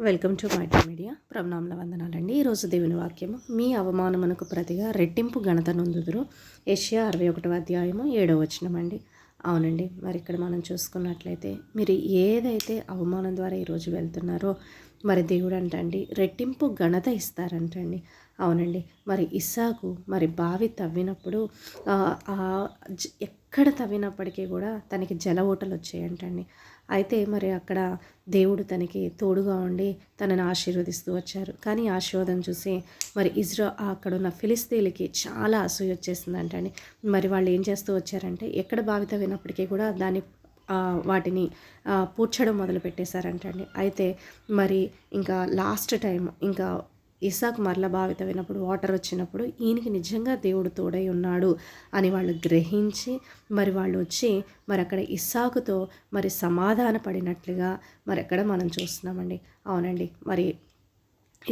Welcome to Mighty Media. ప్రభునామల వందనాలండి. ఈరోజు దేవుని వాక్యము, మీ అవమానమునకు ప్రతిగా రెట్టింపు ఘనత నొందుదురు. యెషయా 61వ అధ్యాయము 7వ వచనం అండి. అవునండి, మరి ఇక్కడ మనం చూసుకున్నట్లయితే మీరు ఏదైతే అవమానం ద్వారా ఈరోజు వెళ్తున్నారో మరి దేవుడు అంటండి రెట్టింపు ఘనత ఇస్తారంటండి. అవునండి, మరి ఇస్సాకు మరి బావి తవ్వినప్పుడు ఎక్కడ తవ్వినప్పటికీ కూడా తనకి జల ఊటలు వచ్చాయంటండి. అయితే మరి అక్కడ దేవుడు తనకి తోడుగా ఉండి తనని ఆశీర్వదిస్తూ వచ్చారు. కానీ ఆశీర్వాదం చూసి మరి అక్కడ ఉన్న ఫిలిస్తీన్లకి చాలా అసూయ వచ్చేసిందంటండి. మరి వాళ్ళు ఏం చేస్తూ వచ్చారంటే ఎక్కడ బావి తవ్వినప్పటికీ కూడా వాటిని పూడ్చడం మొదలు పెట్టేశారంటండి. అయితే మరి ఇంకా లాస్ట్ టైం ఇంకా ఇస్సాకు మరల బావి తవ్వినప్పుడు వాటర్ వచ్చినప్పుడు ఈయనకి నిజంగా దేవుడు తోడై ఉన్నాడు అని వాళ్ళు గ్రహించి మరి వాళ్ళు వచ్చి మరి అక్కడ ఇస్సాకుతో మరి సమాధాన పడినట్లుగా మరి అక్కడ మనం చూస్తున్నామండి. అవునండి, మరి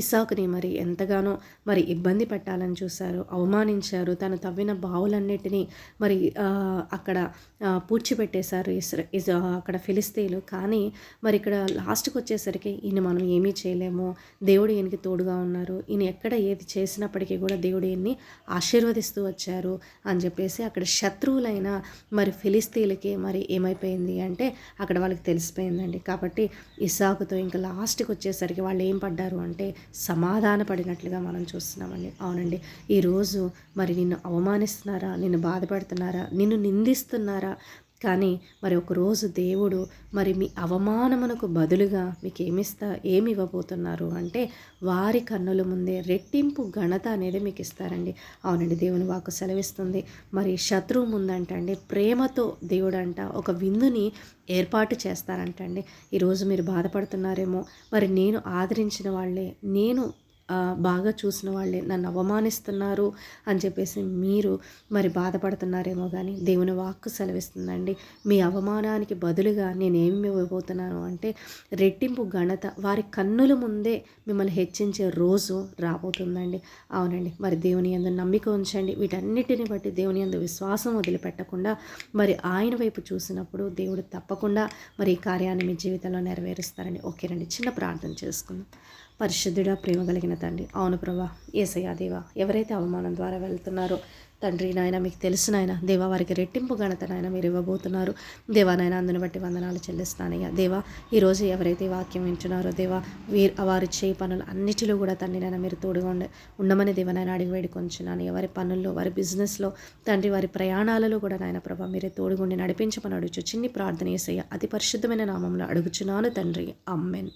ఇస్సాకుని మరి ఎంతగానో మరి ఇబ్బంది పెట్టాలని చూశారు, అవమానించారు. తను తవ్విన బావులన్నిటినీ మరి అక్కడ పూడ్చిపెట్టేశారు అక్కడ ఫిలిస్తీన్లు. కానీ మరి ఇక్కడ లాస్ట్కి వచ్చేసరికి ఈయన మనం ఏమీ చేయలేము, దేవుడు ఈయనకి తోడుగా ఉన్నారు, ఈయన ఎక్కడ ఏది చేసినప్పటికీ కూడా దేవుడు ఈయన్ని ఆశీర్వదిస్తూ వచ్చారు అని చెప్పేసి అక్కడ శత్రువులైన మరి ఫిలిస్తీన్లకి మరి ఏమైపోయింది అంటే అక్కడ వాళ్ళకి తెలిసిపోయిందండి. కాబట్టి ఇస్సాకుతో ఇంకా లాస్ట్కి వచ్చేసరికి వాళ్ళు ఏం పడ్డారు అంటే సమాధాన పడినట్లుగా మనం చూస్తున్నామండి. అవునండి, ఈరోజు మరి నిన్ను అవమానిస్తున్నారా, నిన్ను బాధపడుతున్నారా, నిన్ను నిందిస్తున్నారా, కానీ మరి ఒకరోజు దేవుడు మరి మీ అవమానమునకు బదులుగా మీకు ఏమి ఇవ్వబోతున్నారు అంటే వారి కన్నుల ముందే రెట్టింపు ఘనత అనేది మీకు ఇస్తారండి. అవునండి, దేవుని వాక్కు సెలవిస్తుంది. మరి శత్రువు ముందంటండి ప్రేమతో దేవుడు ఒక విందుని ఏర్పాటు చేస్తారంటండి. ఈరోజు మీరు బాధపడుతున్నారేమో, మరి నేను ఆదరించిన వాళ్ళే, నేను బాగా చూసిన వాళ్ళే నన్ను అవమానిస్తున్నారు అని చెప్పేసి మీరు మరి బాధపడుతున్నారేమో, కానీ దేవుని వాక్కు సెలవిస్తుందండి మీ అవమానానికి బదులుగా నేనేమి ఇవ్వబోతున్నాను అంటే రెట్టింపు ఘనత వారి కన్నుల ముందే మిమ్మల్ని హెచ్చించే రోజు రాబోతుందండి. అవునండి, మరి దేవుని యందు నమ్మిక ఉంచండి. వీటన్నిటిని బట్టి దేవుని యందు విశ్వాసం వదిలిపెట్టకుండా మరి ఆయన వైపు చూసినప్పుడు దేవుడు తప్పకుండా మరి ఈ కార్యాన్ని మీ జీవితంలో నెరవేరుస్తారని. ఓకేనండి, చిన్న ప్రార్థన చేసుకుందాం. పరిశుద్ధుడా, ప్రేమ కలిగిన తండ్రి, అవును ప్రభా, యేసయ్యా దేవా, ఎవరైతే అవమానం ద్వారా వెళ్తున్నారో తండ్రి నాయన మీకు తెలుసు నాయన దేవా, వారికి రెట్టింపు ఘనత నాయన మీరు ఇవ్వబోతున్నారు దేవా. నాయన అందుని బట్టి వందనాలు చెల్లిస్తానయ్యా దేవా. ఈరోజు ఎవరైతే వాక్యం వింటున్నారో దేవా, వారి చేయి పనులు అన్నిటిలో కూడా తండ్రి నాయన మీరు తోడుగా ఉండమని దేవా నాయన అడిగి వేడుకొంచున్నాను. వారి పనుల్లో, వారి బిజినెస్లో తండ్రి, వారి ప్రయాణాలలో కూడా నాయన ప్రభా మీరే తోడుగుండి నడిపించమని అడుగుచు చిన్ని ప్రార్థన యేసయ్యా అతి పరిశుద్ధమైన నామంలో అడుగుచున్నాను తండ్రి. ఆమేన్.